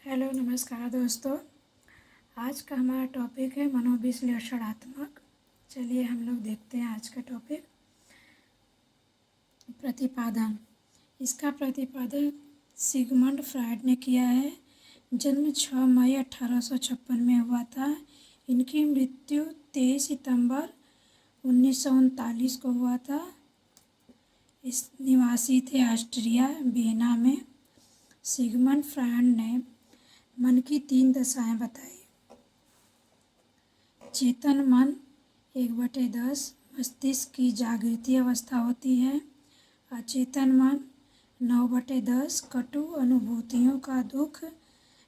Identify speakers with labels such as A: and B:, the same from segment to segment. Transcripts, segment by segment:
A: Hello नमस्कार दोस्तों। आज का हमारा टॉपिक है मनोविश्लेषणात्मक। चलिए हम लोग देखते हैं आज का टॉपिक। प्रतिपादन। इसका प्रतिपादन सिगमंड फ्रायड ने किया है। जन्म 6 मई 1856 में हुआ था। इनकी मृत्यु 23 सितंबर 1939 को हुआ था। इस निवासी थे ऑस्ट्रिया वियना में। सिगमंड फ्रायड ने मन की 3 दशाएं बताई। चेतन मन 1/10 मस्तिष्क की जागृति अवस्था होती है। अचेतन मन 9/10 कटु अनुभूतियों का दुख,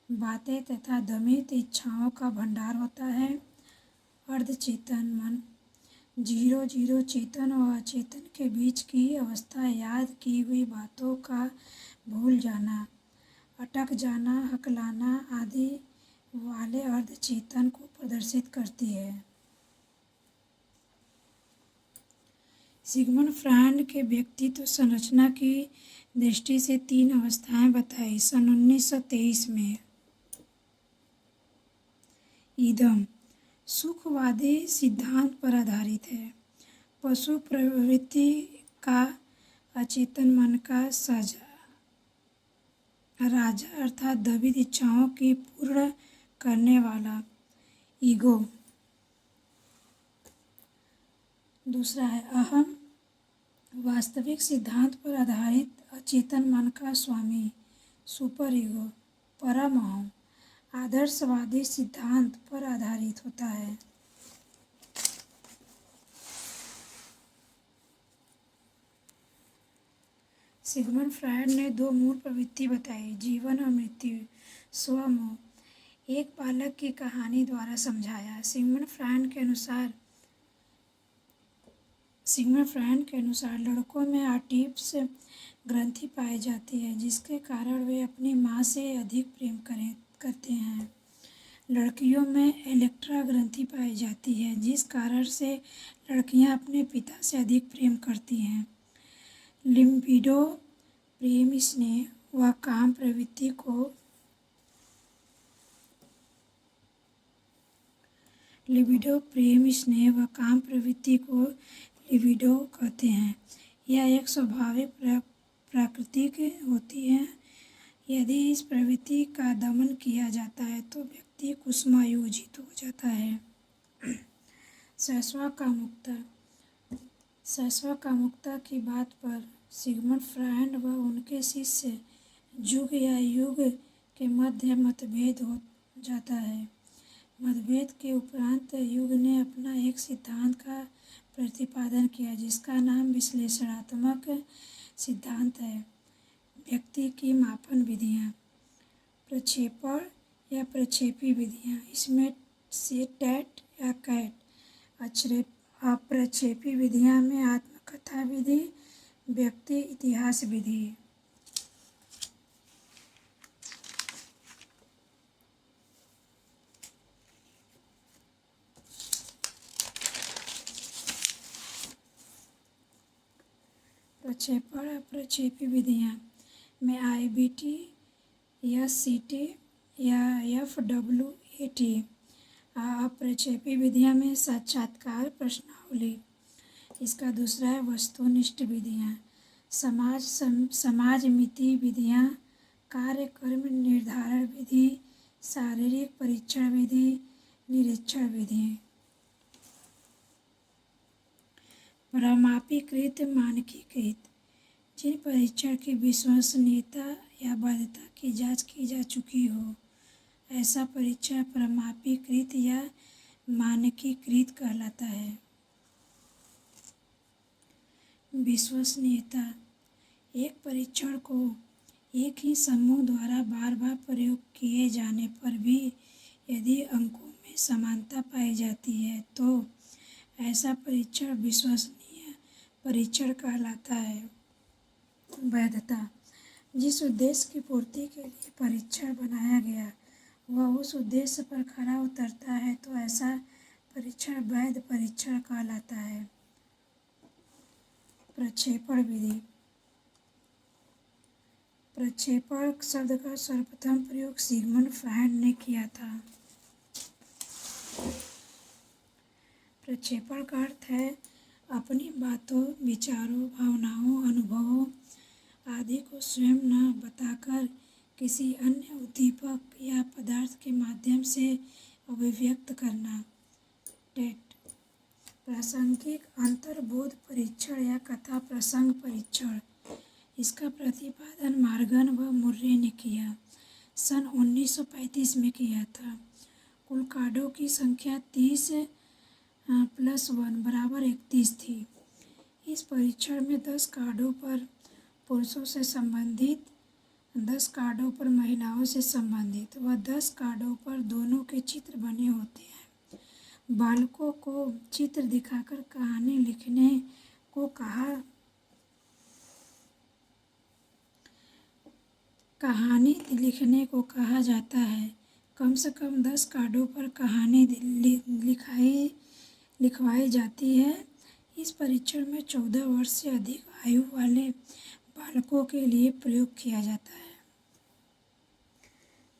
A: बातें तथा दमित इच्छाओं का भंडार होता है। अर्धचेतन मन 0 चेतन और अचेतन के बीच की अवस्था याद की हुई बातों का भूल जाना, अटक जाना, हकलाना आदि वाले अर्धचेतन को प्रदर्शित करती है। सिगमंड फ्रायड के व्यक्तित्व संरचना की दृष्टि से 3 अवस्थाएं बताई सन 1923 में। इदम सुखवादी सिद्धांत पर आधारित है। पशु प्रवृत्ति का अचेतन मन का राजा अर्थात दबित इच्छाओं की पूर्ण करने वाला ईगो। दूसरा है अहम वास्तविक सिद्धांत पर आधारित अचेतन मन का स्वामी सुपर ईगो। परम अहम आदर्शवादी सिद्धांत पर आधारित होता है। सिगमंड फ्रायड ने 2 मूल प्रवृत्ति बताई, जीवन और मृत्यु। स्वमोह एक बालक की कहानी द्वारा समझाया। सिगमंड फ्रायड के अनुसार लड़कों में ऑटिपस ग्रंथि पाई जाती है, जिसके कारण वे अपनी माँ से अधिक प्रेम करते हैं। लड़कियों में इलेक्ट्रा ग्रंथि पाई जाती है, जिस कारण से लड़कियां अपने पिता से अधिक प्रेम करती हैं। लिबिडो प्रेम स्नेह व काम प्रवृत्ति को लिबिडो कहते हैं। यह एक स्वाभाविक प्राकृतिक होती है। यदि इस प्रवृत्ति का दमन किया जाता है तो व्यक्ति कुसुमायोजित हो जाता है। शैशवकामुकता की बात पर सिगमंड फ्रायड व उनके शिष्य युग या युग के मध्य मतभेद हो जाता है। मतभेद के उपरांत युग ने अपना एक सिद्धांत का प्रतिपादन किया, जिसका नाम विश्लेषणात्मक सिद्धांत है। व्यक्ति की मापन विधियाँ। प्रक्षेपण या प्रक्षेपी विधियाँ, इसमें से टैट या कैट। अप्रक्षेपी विधियाँ में आत्मकथा विधि, व्यक्ति इतिहास विधि। प्रक्षेपण अप्रक्षेपी विधियाँ में IBT, SCT या FWAT। अप्रक्षेपी विधियाँ में साक्षात्कार प्रश्नावली। इसका दूसरा है वस्तुनिष्ठ विधियाँ। समाजमिति विधियाँ, कार्यक्रम निर्धारण विधि, शारीरिक परीक्षण विधि, निरीक्षण विधि। प्रमापीकृत मानकीकृत जिन परीक्षण की विश्वसनीयता या वैधता की जांच की जा चुकी हो, ऐसा परीक्षण प्रमापीकृत या मानकीकृत कहलाता है। विश्वसनीयता एक परीक्षण को एक ही समूह द्वारा बार बार प्रयोग किए जाने पर भी यदि अंकों में समानता पाई जाती है तो ऐसा परीक्षण विश्वसनीय परीक्षण कहलाता है। वैधता जिस उद्देश्य की पूर्ति के लिए परीक्षण बनाया गया वह उस उद्देश्य पर खरा उतरता है तो ऐसा परीक्षण वैध परीक्षण कहलाता है। प्रक्षेपण विधि प्रक्षेपण शब्द का सर्वप्रथम प्रयोग सिगमंड फ्रायड ने किया था। प्रक्षेपण का अर्थ है अपनी बातों, विचारों, भावनाओं, अनुभवों आदि को स्वयं न बताकर किसी अन्य उद्दीपक या पदार्थ के माध्यम से अभिव्यक्त करना। टेट प्रासंगिक अंतर्बोध परीक्षण या कथा प्रसंग परीक्षण, इसका प्रतिपादन मॉर्गन व मुर्रे ने किया। सन 1935 में किया था। कुल कार्डों की संख्या 30 + 1 = 31 थी। इस परीक्षण में 10 कार्डों पर पुरुषों से संबंधित, 10 कार्डों पर महिलाओं से संबंधित व 10 कार्डों पर दोनों के चित्र बने होते हैं। बालकों को चित्र दिखाकर कहानी लिखने को कहा जाता है। कम से कम 10 कार्डों पर कहानी लिखवाई जाती है। इस परीक्षण में 14 वर्ष से अधिक आयु वाले बालकों के लिए प्रयोग किया जाता है।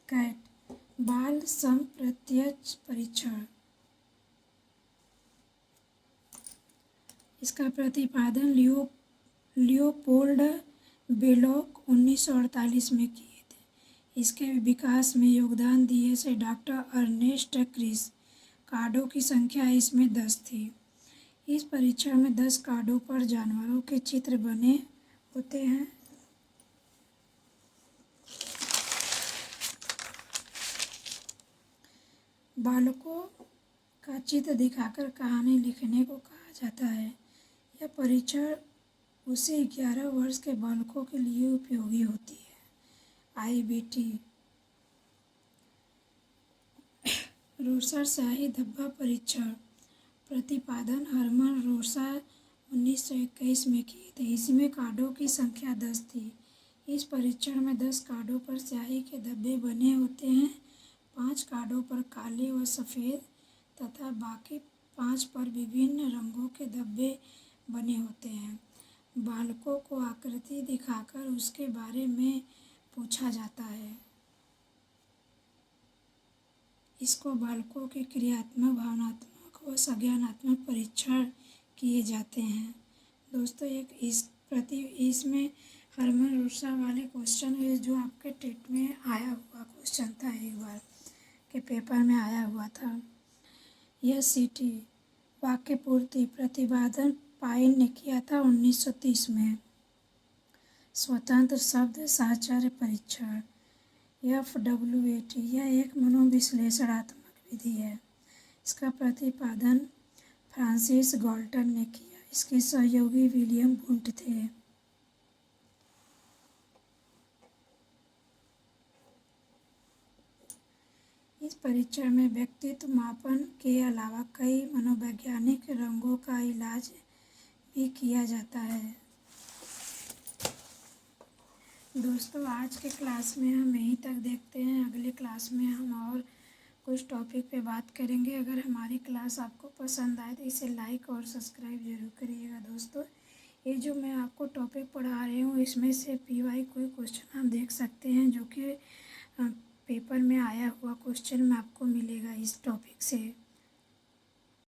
A: कैट बाल संप्रत्यक्ष परीक्षण, इसका प्रतिपादन लियोपोल्ड बेलोक 1948 में किए थे। इसके विकास में योगदान दिए से डॉक्टर अर्नेस्ट क्रिस। कार्डों की संख्या इसमें 10 थी। इस परीक्षण में 10 कार्डों पर जानवरों के चित्र बने होते हैं। बालकों का चित्र दिखाकर कहानी लिखने को कहा जाता है। यह परीक्षण उसे 11 वर्ष के बालकों के लिए उपयोगी होती है। IBT रोसर स्याही धब्बा परीक्षण, प्रतिपादन हरमन रोसर 1921 में किए थे। इसमें कार्डों की संख्या 10 थी। इस परीक्षण में 10 कार्डों पर स्याही के धब्बे बने होते हैं। 5 कार्डों पर काले व सफ़ेद तथा बाकी 5 पर विभिन्न रंगों के धब्बे बने होते हैं। बालकों को आकृति दिखाकर उसके बारे में पूछा जाता है। इसको बालकों के क्रियात्मक, भावनात्मक व संज्ञानात्मक परीक्षण किए जाते हैं। दोस्तों, इसमें हरमन रोसा वाले क्वेश्चन है जो आपके टेट में आया हुआ क्वेश्चन था, एक बार के पेपर में आया हुआ था। यह सीटी वाक्य पूर्ति प्रतिपादन पाइन ने किया था 1930 में। स्वतंत्र शब्द साहचर्य परीक्षण FWAT, यह एक मनोविश्लेषणात्मक विधि है। इसका प्रतिपादन फ्रांसिस गाल्टन ने किया। इसके सहयोगी विलियम वुंट थे। इस परीक्षण में व्यक्तित्व मापन के अलावा कई मनोवैज्ञानिक रंगों का इलाज भी किया जाता है। दोस्तों, आज के क्लास में हम यहीं तक देखते हैं। अगले क्लास में हम और कुछ टॉपिक पे बात करेंगे। अगर हमारी क्लास आपको पसंद आए तो इसे लाइक और सब्सक्राइब जरूर करिएगा। दोस्तों, ये जो मैं आपको टॉपिक पढ़ा रही हूँ, इसमें से PY कोई क्वेश्चन आप देख सकते हैं जो कि पेपर में आया हुआ क्वेश्चन में आपको मिलेगा इस टॉपिक से।